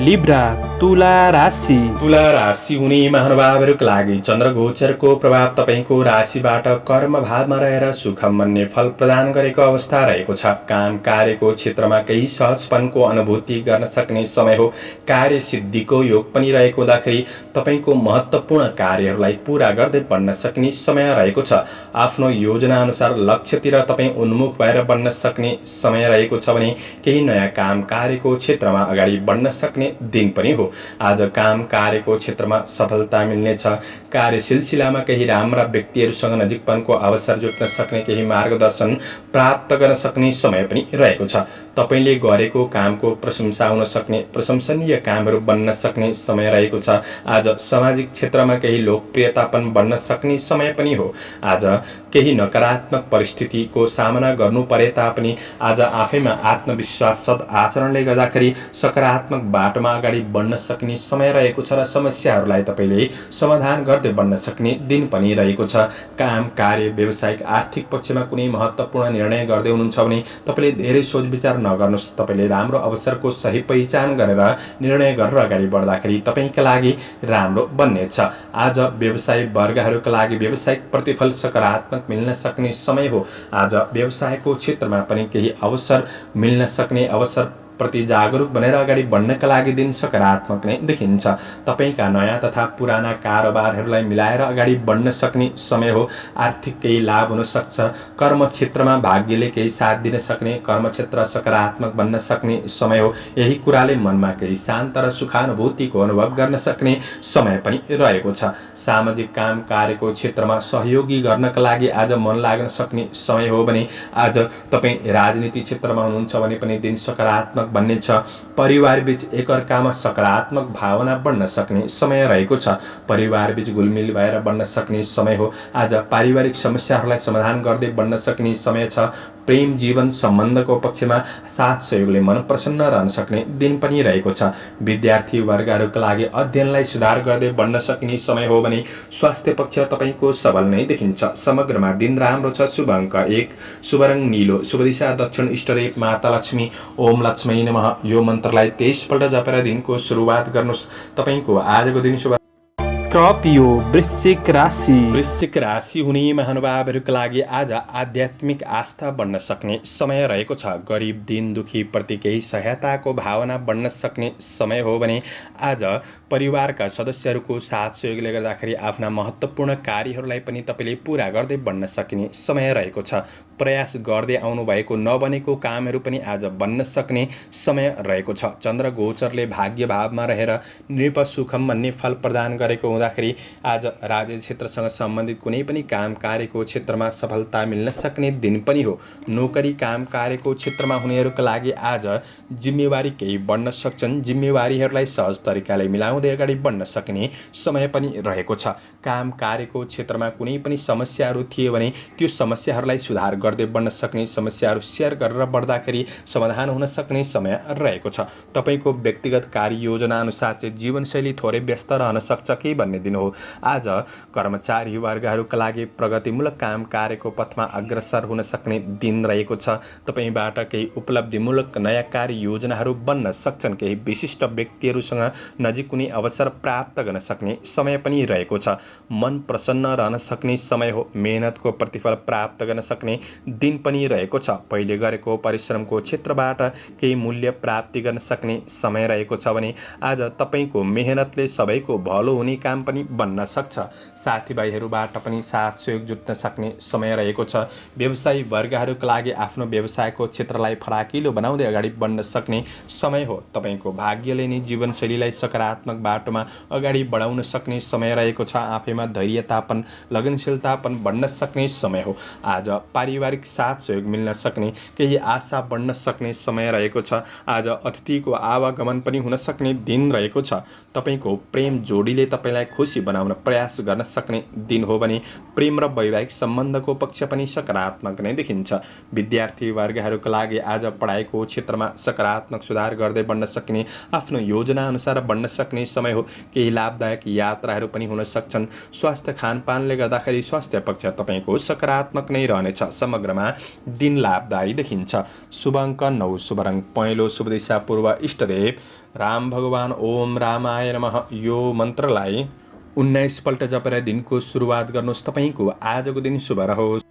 लिब्रा तुला राशि। तुला राशि हुने महानुभावहरूका लागि चन्द्रगोचरको प्रभाव तपाईँको राशिबाट कर्म भावमा रहेर सुख मान्ने फल प्रदान गरेको अवस्था रहेको छ। काम कार्यको क्षेत्रमा केही सहजपनको अनुभूति गर्न सक्ने समय हो। कार्य सिद्धिको योग पनि रहेको हुँदाखेरि तपाईँको महत्त्वपूर्ण कार्यहरूलाई पूरा गर्दै बढ्न सक्ने समय रहेको छ। आफ्नो योजना अनुसार लक्ष्यतिर तपाईँ उन्मुख भएर बढ्न सक्ने समय रहेको छ भने केही नयाँ काम कार्यको क्षेत्रमा अगाडि बढ्न सक्ने दिन पनि हो। आज काम कार्यको क्षेत्रमा सफलता मिल्नेछ। कार्य सिलसिलामा केही राम्रा व्यक्तिहरूसँग नजिकपनको अवसर जुट्न सक्ने, केही मार्गदर्शन प्राप्त गर्न सक्ने समय पनि रहेको छ। तपाईँले गरेको कामको प्रशंसा हुन सक्ने, प्रशंसनीय कामहरू बन्न सक्ने समय रहेको छ। आज सामाजिक क्षेत्रमा केही लोकप्रियता पनि बन्न सक्ने समय पनि हो। आज केही नकारात्मक परिस्थितिको सामना गर्नु परे तापनि आज आफैमा आत्मविश्वास सद्आचरणले गर्दाखेरि सकारात्मक बाटोमा अगाडि बढ्न सक्ने समय रहेको छ र समस्याहरूलाई तपाईँले समाधान गर्दै बढ्न सक्ने दिन पनि रहेको छ। काम कार्य व्यावसायिक आर्थिक पक्षमा कुनै महत्त्वपूर्ण निर्णय गर्दै हुनुहुन्छ भने तपाईँले धेरै सोच विचार नगर्नुहोस्। तपाईँले राम्रो अवसरको सही पहिचान गरेर निर्णय गरेर अगाडि बढ्दाखेरि तपाईँका लागि राम्रो बन्नेछ। आज व्यवसायी वर्गहरूका लागि व्यावसायिक प्रतिफल सकारात्मक मिल्न सक्ने समय हो। आज व्यवसायको क्षेत्रमा पनि केही अवसर मिल्न सक्ने, अवसर प्रति जागरुक बनेर अगाडि बढ्नका लागि दिन सकारात्मक नै देखिन्छ। तपाईँका नयाँ तथा पुराना कारोबारहरूलाई मिलाएर अगाडि बढ्न सक्ने समय हो। आर्थिक केही लाभ हुन सक्छ। कर्म क्षेत्रमा भाग्यले केही साथ दिन सक्ने, कर्मक्षेत्र सकारात्मक बन्न सक्ने समय हो। यही कुराले मनमा केही शान्त र सुखानुभूतिको अनुभव गर्न सक्ने समय पनि रहेको छ। सामाजिक काम कार्यको क्षेत्रमा सहयोगी गर्नका लागि आज मन लाग्न सक्ने समय हो भने आज तपाईँ राजनीति क्षेत्रमा हुनुहुन्छ भने पनि दिन सकारात्मक बन्नेछ। परिवारबीच एकअर्कामा सकारात्मक भावना बढ्न सक्ने समय रहेको छ। परिवारबीच गुलमिल भएर बढ्न सक्ने समय हो। आज पारिवारिक समस्याहरूलाई समाधान गर्दै बढ्न सक्ने समय छ। प्रेम जीवन सम्बन्धको पक्षमा साथ सहयोगले मन प्रसन्न रहन सक्ने दिन पनि रहेको छ। विद्यार्थी वर्गहरूका लागि अध्ययनलाई सुधार गर्दै बढ्न सक्ने समय हो भने स्वास्थ्य पक्ष तपाईँको सबल नै देखिन्छ। समग्रमा दिन राम्रो छ। शुभ अङ्क 1, शुभ रङ नीलो, शुभ दिशा दक्षिण, इष्टदेव माता लक्ष्मी। ओम लक्ष्मी नमः। यो मन्त्रलाई 23 पल्ट जपेर दिनको सुरुवात गर्नुहोस्। तपाईँको आजको दिन शुभ। स्कर्पियो वृश्चिक राशि। वृश्चिक राशि हुने महानुभावहरूका लागि आज आध्यात्मिक आस्था बढ्न सक्ने समय रहेको छ। गरिब दीन दुखी प्रति केही सहायताको भावना बढ्न सक्ने समय हो भने आज परिवारका सदस्यहरूको साथ सहयोगले गर्दाखेरि आफ्ना महत्त्वपूर्ण कार्यहरूलाई पनि तपाईँले पुरा गर्दै बढ्न सकिने समय रहेको छ। प्रयास गर्दै आउनुभएको नबनेको कामहरू पनि आज बन्न सक्ने समय रहेको छ। चन्द्र गोचरले भाग्य भावमा रहेर नृप सुखम भन्ने फल प्रदान गरेको हुँदाखेरि आज राज्य क्षेत्रसँग सम्बन्धित कुनै पनि काम कार्यको क्षेत्रमा सफलता मिल्न सक्ने दिन पनि हो। नोकरी काम कार्यको क्षेत्रमा हुनेहरूका लागि आज जिम्मेवारी केही बढ्न सक्छन्। जिम्मेवारीहरूलाई सहज तरिकाले मिलाउँदै अगाडि बढ्न सक्ने समय पनि रहेको छ। काम कार्यको क्षेत्रमा कुनै पनि समस्याहरू थिए भने त्यो समस्याहरूलाई सुधार गर्दै बढ्न सक्ने, समस्याहरू सेयर गरेर बढ्दाखेरि समाधान हुन सक्ने समय रहेको छ। तपाईँको व्यक्तिगत कार्ययोजना अनुसार चाहिँ जीवनशैली थोरै व्यस्त रहन सक्छ कि भन्ने दिन हो। आज कर्मचारी वर्गहरूका लागि प्रगतिमूलक काम कार्यको पथमा अग्रसर हुन सक्ने दिन रहेको छ। तपाईँबाट केही उपलब्धिमूलक नयाँ कार्ययोजनाहरू बन्न सक्छन्। केही विशिष्ट व्यक्तिहरूसँग नजिक कुनै अवसर प्राप्त गर्न सक्ने समय पनि रहेको छ। मन प्रसन्न रहन सक्ने समय हो। मेहनतको प्रतिफल प्राप्त गर्न सक्ने दिन पनि रहेको छ। पहिले गरेको परिश्रमको क्षेत्रबाट केही मूल्य प्राप्ति गर्न सक्ने समय रहेको छ भने आज तपाईँको मेहनतले सबैको भलो हुने काम पनि बन्न सक्छ। साथीभाइहरूबाट पनि साथ सहयोग जुट्न सक्ने समय रहेको छ। व्यवसायी वर्गहरूका लागि आफ्नो व्यवसायको क्षेत्रलाई फराकिलो बनाउँदै अगाडि बढ्न सक्ने समय हो। तपाईँको भाग्यले नै जीवनशैलीलाई सकारात्मक बाटोमा अगाडि बढाउन सक्ने समय रहेको छ। आफैमा धैर्यतापन, लगनशीलतापन बढ्न सक्ने समय हो। आज पारिवारिक साथ सहयोग मिल्न सक्ने, केही आशा बढ्न सक्ने समय रहेको छ। आज अतिथिको आवागमन पनि हुन सक्ने दिन रहेको छ। तपाईँको प्रेम जोडीले तपाईँलाई खुसी बनाउन प्रयास गर्न सक्ने दिन हो भने प्रेम र वैवाहिक सम्बन्धको पक्ष पनि सकारात्मक नै देखिन्छ। विद्यार्थी वर्गहरूका लागि आज पढाइको क्षेत्रमा सकारात्मक सुधार गर्दै बढ्न सक्ने, आफ्नो योजना अनुसार बढ्न सक्ने समय हो। केही लाभदायक यात्राहरू पनि हुन सक्छन्। स्वास्थ्य खानपानले गर्दाखेरि स्वास्थ्य पक्ष तपाईँको सकारात्मक नै रहनेछ। समग्रमा दिन लाभदायी देखिन्छ। शुभ अङ्क 9, शुभ रङ पहेँलो, शुभ दिशा पूर्व, इष्टदेव राम भगवान ओम रामाय नमः यो मन्त्रलाई 19 पल्ट जपेर दिनको सुरुवात गर्नुहोस्। तपाईँको आजको दिन शुभ रहोस्।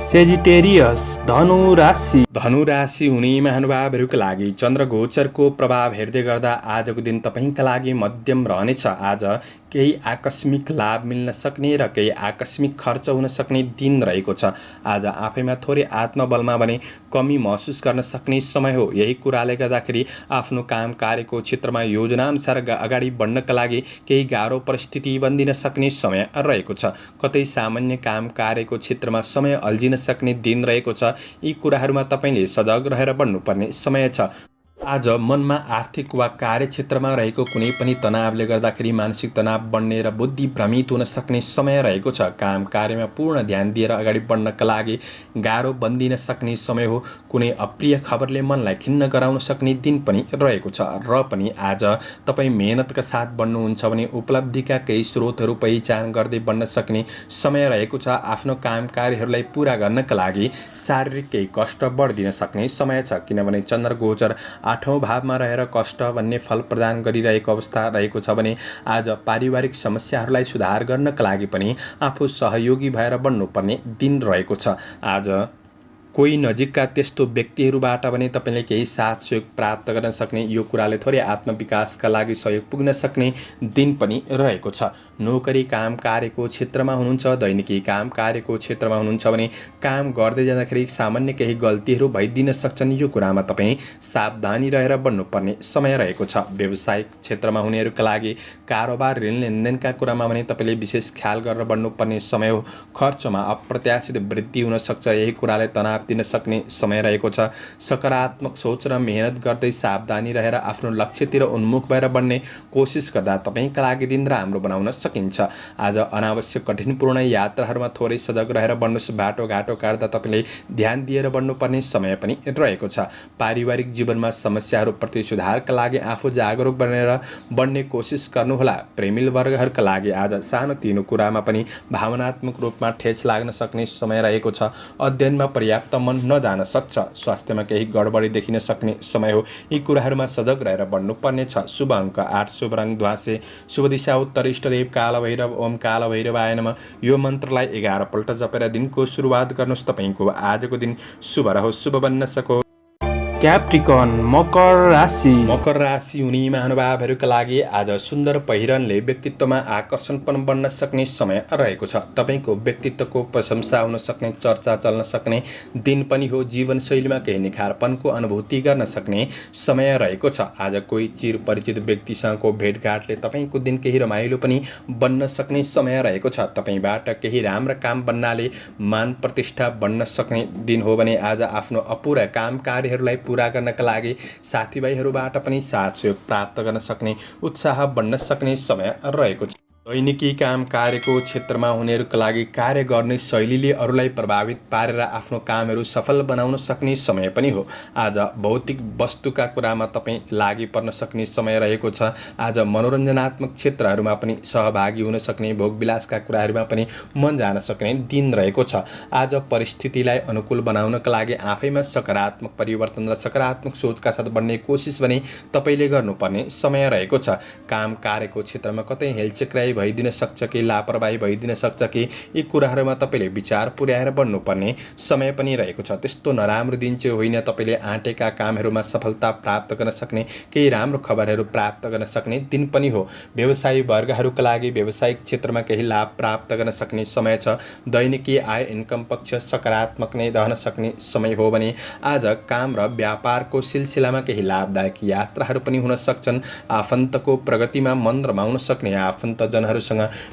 सेजिटेरियस धनु राशि। धनु राशि हुने महानुभावहरूका लागि चन्द्रगोचरको प्रभाव हेर्दै गर्दा आजको दिन तपाईँका लागि मध्यम रहनेछ। आज केही आकस्मिक लाभ मिल्न सक्ने र केही आकस्मिक खर्च हुन सक्ने दिन रहेको छ। आज आफैमा थोरै आत्मबलमा भने कमी महसुस गर्न सक्ने समय हो। यही कुराले गर्दाखेरि आफ्नो काम कार्यको क्षेत्रमा योजनाअनुसार अगाडि बढ्नका लागि केही गाह्रो परिस्थिति बन्दिन सक्ने समय रहेको छ। कतै सामान्य काम कार्यको क्षेत्रमा समय अल्झिन सक्ने दिन रहेको छ। यी कुराहरूमा तपाईँले सजग रहेर बढ्नुपर्ने समय छ। आज मनमा आर्थिक वा कार्यक्षेत्रमा रहेको कुनै पनि तनावले गर्दाखेरि मानसिक तनाव बढ्ने र बुद्धि भ्रमित हुन सक्ने समय रहेको छ। काम कार्यमा पूर्ण ध्यान दिएर अगाडि बढ्नका लागि गाह्रो बन्दिन सक्ने समय हो। कुनै अप्रिय खबरले मनलाई खिन्न गराउन सक्ने दिन पनि रहेको छ। र पनि आज तपाईँ मेहनतका साथ बढ्नुहुन्छ भने उपलब्धिका केही स्रोतहरू पहिचान गर्दै बढ्न सक्ने समय रहेको छ। आफ्नो काम कार्यहरूलाई पुरा गर्नका लागि शारीरिक केही कष्ट बढिदिन सक्ने समय छ, किनभने चन्द्रगोचर 8औं भावमा रहेर कष्ट भन्ने फल प्रदान गरिरहेको अवस्था रहेको छ भने आज पारिवारिक समस्याहरूलाई सुधार गर्नका लागि पनि आफू सहयोगी भएर बढ्नुपर्ने दिन रहेको छ। आज कोही नजिकका त्यस्तो व्यक्तिहरूबाट भने तपाईँले केही साथ सहयोग प्राप्त गर्न सक्ने, यो कुराले थोरै आत्मविकासका लागि सहयोग पुग्न सक्ने दिन पनि रहेको छ। नोकरी काम कार्यको क्षेत्रमा हुनुहुन्छ, दैनिकी काम कार्यको क्षेत्रमा हुनुहुन्छ भने काम गर्दै जाँदाखेरि सामान्य केही गल्तीहरू भइदिन सक्छन्। यो कुरामा तपाईँ सावधानी रहेर बढ्नुपर्ने समय रहेको छ। व्यावसायिक क्षेत्रमा हुनेहरूका लागि कारोबार ऋण लेनदेनका कुरामा भने तपाईँले विशेष ख्याल गरेर बढ्नुपर्ने समय हो। खर्चमा अप्रत्याशित वृद्धि हुन सक्छ, यही कुराले तनाव दिन सक्ने समय रहेको छ। सकारात्मक सोच र मेहनत गर्दै सावधानी रहेर आफ्नो लक्ष्यतिर उन्मुख भएर बढ्ने कोसिस गर्दा तपाईँका लागि दिन राम्रो बनाउन सकिन्छ। आज अनावश्यक कठिनपूर्ण यात्राहरूमा थोरै सजग रहेर बढ्नुहोस्। बाटोघाटो काट्दा तपाईँले ध्यान दिएर बढ्नुपर्ने समय पनि रहेको छ। पारिवारिक जीवनमा समस्याहरूप्रति सुधारका लागि आफू जागरुक बनेर बढ्ने कोसिस गर्नुहोला। प्रेमिल वर्गहरूका लागि आज सानोतिनो कुरामा पनि भावनात्मक रूपमा ठेस लाग्न सक्ने समय रहेको छ। अध्ययनमा पर्याप्त मन नजान सक्छ। स्वास्थ्यमा केही गडबडी देखिन सक्ने समय हो। यी कुराहरूमा सजग रहेर बढ्नुपर्ने छ। शुभ अङ्क 8, शुभ रङ ध्वाँसे, शुभ दिशा उत्तर, इष्टदेव कालभैरव ओम कालभैरवाय नमः यो मन्त्रलाई 11 पल्ट जपेर दिनको सुरुवात गर्नुहोस्। तपाईँको आजको दिन शुभ रहोस्, शुभ बन्न सकोस्। क्याप्रिकन मकर राशि। मकर राशि हुने महानुभावहरूका लागि आज सुन्दर पहिरनले व्यक्तित्वमा आकर्षण पनि बन्न सक्ने समय रहेको छ। तपाईँको व्यक्तित्वको प्रशंसा हुन सक्ने, चर्चा चल्न सक्ने दिन पनि हो। जीवनशैलीमा केही निखारपनको अनुभूति गर्न सक्ने समय रहेको छ। आज कोही चिरपरिचित व्यक्तिसँगको भेटघाटले तपाईँको दिन केही रमाइलो पनि बन्न सक्ने समय रहेको छ। तपाईँबाट केही राम्रा काम बन्नाले मान प्रतिष्ठा बढ्न सक्ने दिन हो भने आज आफ्नो अपुरा काम कार्यहरूलाई पूरा गर्नका लागि साथीभाइहरूबाट पनि साथ सहयोग प्राप्त गर्न सक्ने, उत्साह बढ्न सक्ने समय रहेको छ। दैनिकी काम कार्यको क्षेत्रमा हुनेहरूका लागि कार्य गर्ने शैलीले अरूलाई प्रभावित पारेर आफ्नो कामहरू सफल बनाउन सक्ने समय पनि हो। आज भौतिक वस्तुका कुरामा तपाईँ लागि पर्न सक्ने समय रहेको छ। आज मनोरञ्जनात्मक क्षेत्रहरूमा पनि सहभागी हुन सक्ने, भोगविलासका कुराहरूमा पनि मन जान सक्ने दिन रहेको छ। आज परिस्थितिलाई अनुकूल बनाउनका लागि आफैमा सकारात्मक परिवर्तन र सकारात्मक सोचका साथ बढ्ने कोसिस भने तपाईँले गर्नुपर्ने समय रहेको छ। काम कार्यको क्षेत्रमा कतै हेलचक्राइ भइदिन सक्छ कि लापरवाही भइदिन सक्छ कि यी कुराहरूमा तपाईँले विचार पुर्याएर बढ्नुपर्ने समय पनि रहेको छ। त्यस्तो नराम्रो दिन चाहिँ होइन। तपाईँले आँटेका कामहरूमा सफलता प्राप्त गर्न सक्ने, केही राम्रो खबरहरू प्राप्त गर्न सक्ने दिन पनि हो। व्यवसायी वर्गहरूका लागि व्यावसायिक क्षेत्रमा केही लाभ प्राप्त गर्न सक्ने समय छ। दैनिकी आय इन्कम पक्ष सकारात्मक नै रहन सक्ने समय हो भने आज काम र व्यापारको सिलसिलामा केही लाभदायक यात्राहरू पनि हुन सक्छन्। आफन्तको प्रगतिमा मन रमाउन सक्ने, आफन्तजनहरूसँग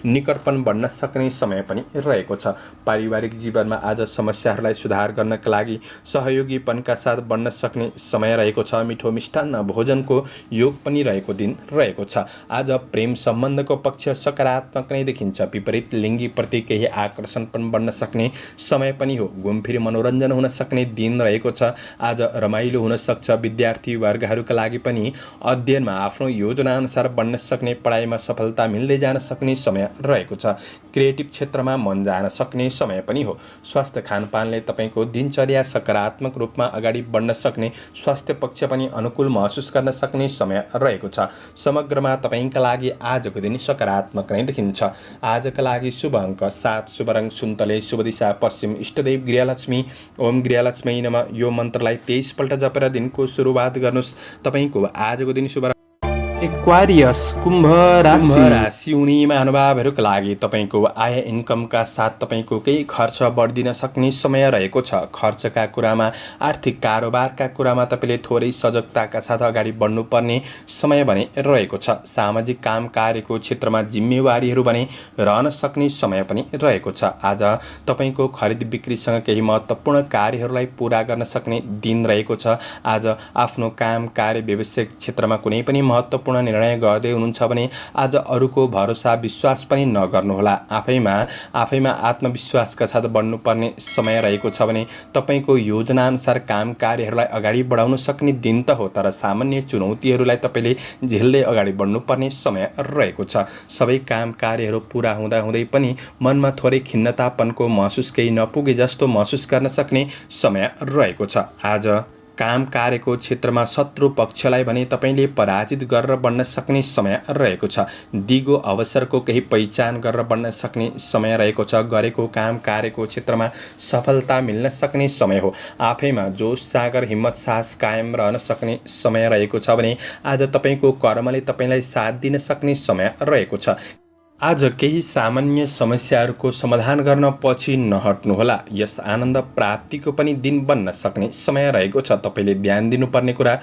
निकटपन बढ्न सक्ने समय पनि रहेको छ। पारिवारिक जीवनमा आज समस्याहरूलाई सुधार गर्नका लागि सहयोगीपनका साथ बढ्न सक्ने समय रहेको छ। मिठो मिष्टान्न भोजनको योग पनि रहेको दिन रहेको छ। आज प्रेम सम्बन्धको पक्ष सकारात्मक नै देखिन्छ। विपरीत लिङ्गीप्रति केही आकर्षण पनि बढ्न सक्ने समय पनि हो। घुमफिर मनोरञ्जन हुन सक्ने दिन रहेको छ। आज रमाइलो हुन सक्छ। विद्यार्थी वर्गहरूका लागि पनि अध्ययनमा आफ्नो योजनाअनुसार बढ्न सक्ने, पढाइमा सफलता मिल्दै जान सक्ने समय रहेको छ। क्रिएटिभ क्षेत्रमा मन जान सक्ने समय पनि हो। स्वास्थ्य खानपानले तपाईँको दिनचर्या सकारात्मक रूपमा अगाडि बढ्न सक्ने, स्वास्थ्य पक्ष पनि अनुकूल महसुस गर्न सक्ने समय रहेको छ। समग्रमा तपाईँका लागि आजको दिन सकारात्मक नै देखिन्छ। आजका लागि शुभ अङ्क 7, शुभ रङ सुन्तले, शुभ दिशा पश्चिम, इष्टदेव गृहलक्ष्मी। ओम गृहलक्ष्मी नमः यो मन्त्रलाई 23 पल्ट जपेर दिनको सुरुवात गर्नुहोस्। तपाईँको आजको दिन शुभ एक्वारियस कुम्भ राशि हुने महानुभावहरूका लागि तपाईँको आय इन्कमका साथ तपाईँको केही खर्च बढ्दिन सक्ने समय रहेको छ। खर्चका कुरामा, आर्थिक कारोबारका कुरामा तपाईँले थोरै सजगताका साथ अगाडि बढ्नुपर्ने समय भने रहेको छ। सामाजिक काम कार्यको क्षेत्रमा जिम्मेवारीहरू भने रहन सक्ने समय पनि रहेको छ। आज तपाईँको खरिद बिक्रीसँग केही महत्त्वपूर्ण कार्यहरूलाई पुरा गर्न सक्ने दिन रहेको छ। आज आफ्नो काम कार्य व्यावसायिक क्षेत्रमा कुनै पनि महत्त्वपूर्ण निर्णय गर्दै हुनुहुन्छ भने आज अरूको भरोसा विश्वास पनि नगर्नुहोला। आफैमा आत्मविश्वासका साथ बढ्नुपर्ने समय रहेको छ भने तपाईँको योजनाअनुसार काम कार्यहरूलाई अगाडि बढाउन सक्ने दिन त हो, तर सामान्य चुनौतीहरूलाई तपाईँले झेल्दै अगाडि बढ्नुपर्ने समय रहेको छ। सबै काम कार्यहरू पुरा हुँदाहुँदै पनि मनमा थोरै खिन्नतापनको महसुस, केही नपुगे जस्तो महसुस गर्न सक्ने समय रहेको छ। आज काम कार्यको क्षेत्रमा शत्रु पक्षलाई भने तपाईँले पराजित गरेर बढ्न सक्ने समय रहेको छ। दिगो अवसरको केही पहिचान गरेर बढ्न सक्ने समय रहेको छ। गरेको काम कार्यको क्षेत्रमा सफलता मिल्न सक्ने समय हो। आफैमा जोस जागर हिम्मत साहस कायम रहन सक्ने समय रहेको छ भने आज तपाईँको कर्मले तपाईँलाई साथ दिन सक्ने समय रहेको छ। आज केही सामान्य समस्याहरूको समाधान गर्न पछि नहट्नुहोला। यस आनन्द प्राप्तिको पनि दिन बन्न सक्ने समय रहेको छ। तपाईँले ध्यान दिनुपर्ने कुरा,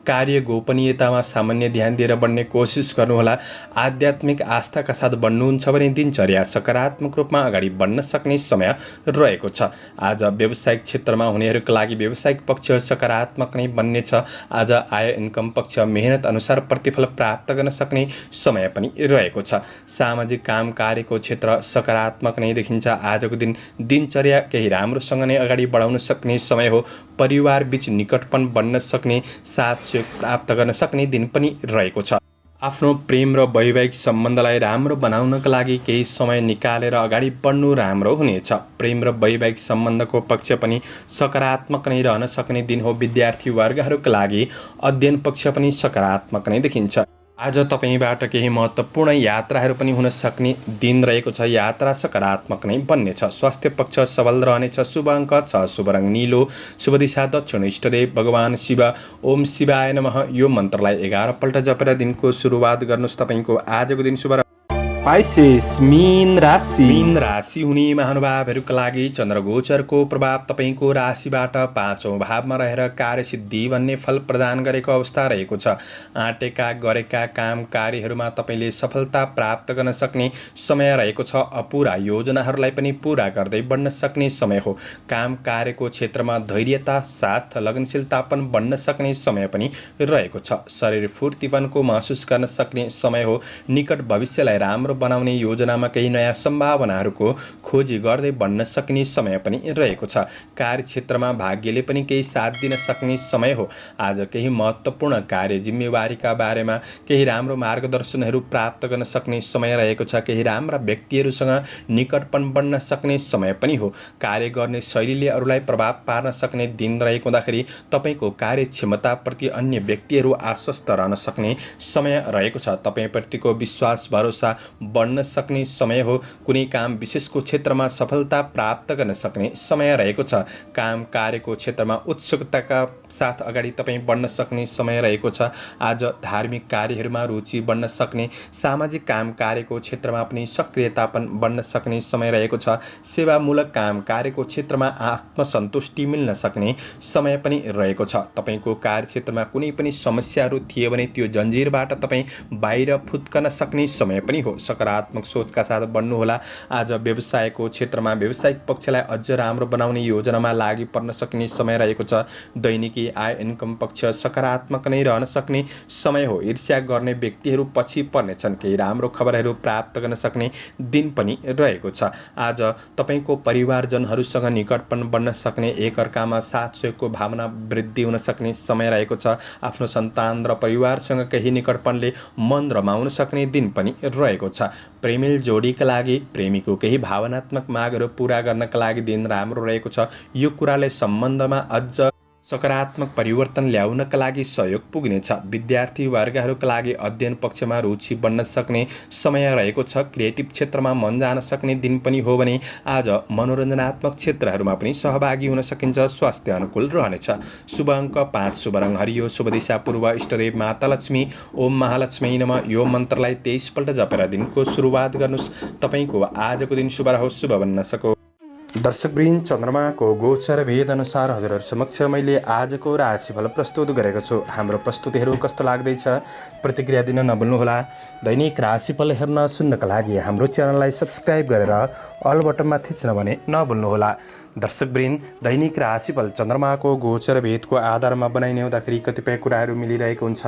कार्य गोपनीयतामा सामान्य ध्यान दिएर बढ्ने कोसिस गर्नुहोला। आध्यात्मिक आस्थाका साथ बढ्नुहुन्छ भने दिनचर्या सकारात्मक रूपमा अगाडि बढ्न सक्ने समय रहेको छ। आज व्यावसायिक क्षेत्रमा हुनेहरूका लागि व्यावसायिक पक्ष सकारात्मक नै बन्नेछ। आज आय इन्कम पक्ष मेहनत अनुसार प्रतिफल प्राप्त गर्न सक्ने समय पनि रहेको छ। सामाजिक काम कार्यको क्षेत्र सकारात्मक नै देखिन्छ। आजको दिन दिनचर्या केही राम्रोसँग नै अगाडि बढाउन सक्ने समय हो। परिवार बीच निकटपन बन्न सक्ने, साथ सहयोग प्राप्त गर्न सक्ने दिन पनि रहेको छ। आफ्नो प्रेम र वैवाहिक सम्बन्धलाई राम्रो बनाउनका लागि केही समय निकालेर अगाडि बढ्नु राम्रो हुनेछ। प्रेम र वैवाहिक सम्बन्धको पक्ष पनि सकारात्मक नै रहन सक्ने दिन हो। विद्यार्थी वर्गहरूका लागि अध्ययन पक्ष पनि सकारात्मक नै देखिन्छ। आज तपाईँबाट केही महत्त्वपूर्ण यात्राहरू पनि हुन सक्ने दिन रहेको छ। यात्रा सकारात्मक नै बन्नेछ। स्वास्थ्य पक्ष सबल रहनेछ। शुभ अङ्क 6, शुभ रङ नीलो, शुभ दिशा दक्षिण, इष्टदेव भगवान शिव। ओम शिवाय नमः यो मन्त्रलाई 11 पल्ट जपेर दिनको सुरुवात गर्नुहोस्। तपाईँको आजको दिन शुभ पाइसेस मीन राशि हुने महानुभावहरूका लागि चन्द्रगोचरको प्रभाव तपाईँको राशिबाट 5औं भावमा रहेर कार्यसिद्धि भन्ने फल प्रदान गरेको अवस्था रहेको छ। आँटेका गरेका काम कार्यहरूमा तपाईँले सफलता प्राप्त गर्न सक्ने समय रहेको छ। अपुरा योजनाहरूलाई पनि पुरा गर्दै बढ्न सक्ने समय हो। काम कार्यको क्षेत्रमा धैर्यता साथ लगनशीलता पनि बढ्न सक्ने समय पनि रहेको छ। शरीर फुर्तीपनको महसुस गर्न सक्ने समय हो। निकट भविष्यलाई राम्रो बनाउने योजनामा केही नयाँ सम्भावनाहरूको खोजी गर्दै बढ्न सक्ने समय पनि रहेको छ। कार्यक्षेत्रमा भाग्यले पनि केही साथ दिन सक्ने समय हो। आज केही महत्त्वपूर्ण कार्य जिम्मेवारीका बारेमा केही राम्रो मार्गदर्शनहरू प्राप्त गर्न सक्ने समय रहेको छ। केही राम्रा व्यक्तिहरूसँग निकटपन बढ्न सक्ने समय पनि हो। कार्य गर्ने शैलीले अरूलाई प्रभाव पार्न सक्ने दिन रहेको हुँदाखेरि तपाईँको कार्यक्षमताप्रति अन्य व्यक्तिहरू आश्वस्त रहन सक्ने समय रहेको छ। तपाईँप्रतिको विश्वास भरोसा बढ्न सक्ने समय हो। कुनै काम विशेषको क्षेत्रमा सफलता प्राप्त गर्न सक्ने समय रहेको छ। काम कार्यको क्षेत्रमा उत्सुकताका साथ अगाडि तपाईँ बढ्न सक्ने समय रहेको छ। आज धार्मिक कार्यहरूमा रुचि बढ्न सक्ने, सामाजिक काम कार्यको क्षेत्रमा पनि सक्रियतापन बढ्न सक्ने समय रहेको छ। सेवामूलक काम कार्यको क्षेत्रमा आत्मसन्तुष्टि मिल्न सक्ने समय पनि रहेको छ। तपाईँको कार्यक्षेत्रमा कुनै पनि समस्याहरू थिए भने त्यो जन्जिरबाट तपाईँ बाहिर फुत्कन सक्ने समय पनि हो। सकारात्मक सोचका साथ बढ्नुहोला। आज व्यवसायको क्षेत्रमा व्यावसायिक पक्षलाई अझ राम्रो बनाउने योजनामा लागि पर्न सक्ने समय रहेको छ। दैनिकी आय इन्कम पक्ष सकारात्मक नै रहन सक्ने समय हो। ईर्ष्या गर्ने व्यक्तिहरू पछि पर्नेछन्। केही राम्रो खबरहरू प्राप्त गर्न सक्ने दिन पनि रहेको छ। आज तपाईँको परिवारजनहरूसँग निकटपन बढ्न सक्ने, एकअर्कामा साथ सहयोगको भावना वृद्धि हुन सक्ने समय रहेको छ। आफ्नो सन्तान र परिवारसँग केही निकटपनले मन रमाउन सक्ने दिन पनि रहेको छ। छ। प्रेमिल जोडीका लागि प्रेमीको केही भावनात्मक मागहरू पूरा गर्नका लागि दिन राम्रो रहेको छ। यो कुराले सम्बन्धमा अझ सकारात्मक परिवर्तन ल्याउनका लागि सहयोग पुग्नेछ। विद्यार्थी वर्गहरूका लागि अध्ययन पक्षमा रुचि बढ्न सक्ने समय रहेको छ। क्रिएटिभ क्षेत्रमा मन जान सक्ने दिन पनि हो भने आज मनोरञ्जनात्मक क्षेत्रहरूमा पनि सहभागी हुन सकिन्छ। स्वास्थ्य अनुकूल रहनेछ। शुभ अङ्क 5, शुभ रङ हरियो, शुभ दिशा पूर्व, इष्टदेव माता लक्ष्मी, ओम महालक्ष्मी नमः। यो मन्त्रलाई 23 पल्ट जपेर दिनको सुरुवात गर्नुहोस्। तपाईँको आजको दिन शुभ रहोस्, शुभ बन्न सकोस्। दर्शकवृन्द, चन्द्रमाको गोचर भेद अनुसार हजुरहरू समक्ष मैले आजको राशिफल प्रस्तुत गरेको छु। हाम्रो प्रस्तुतिहरू कस्तो लाग्दैछ प्रतिक्रिया दिन नभुल्नुहोला। दैनिक राशिफल हेर्न सुन्नका लागि हाम्रो च्यानललाई सब्स्क्राइब गरेर अल बटनमा थिच्न भने नभुल्नुहोला। दर्शकवृन्द, दैनिक राशिफल चन्द्रमाको गोचर भेदको आधारमा बनाइने हुँदाखेरि कतिपय कुराहरू मिलिरहेको हुन्छ,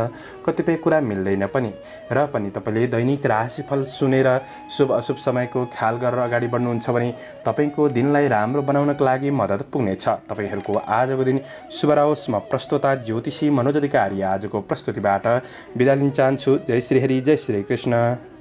कतिपय कुरा मिल्दैन पनि। र पनि तपाईँले दैनिक राशिफल सुनेर शुभ अशुभ समयको ख्याल गरेर अगाडि बढ्नुहुन्छ भने तपाईँको दिनलाई राम्रो बनाउनका लागि मद्दत पुग्नेछ। तपाईँहरूको आजको दिन शुभ रहोस्। म प्रस्तोता ज्योतिषी मनोज अधिकारी आजको प्रस्तुतिबाट बिदा लिन चाहन्छु। जय श्री हरि, जय श्री कृष्ण।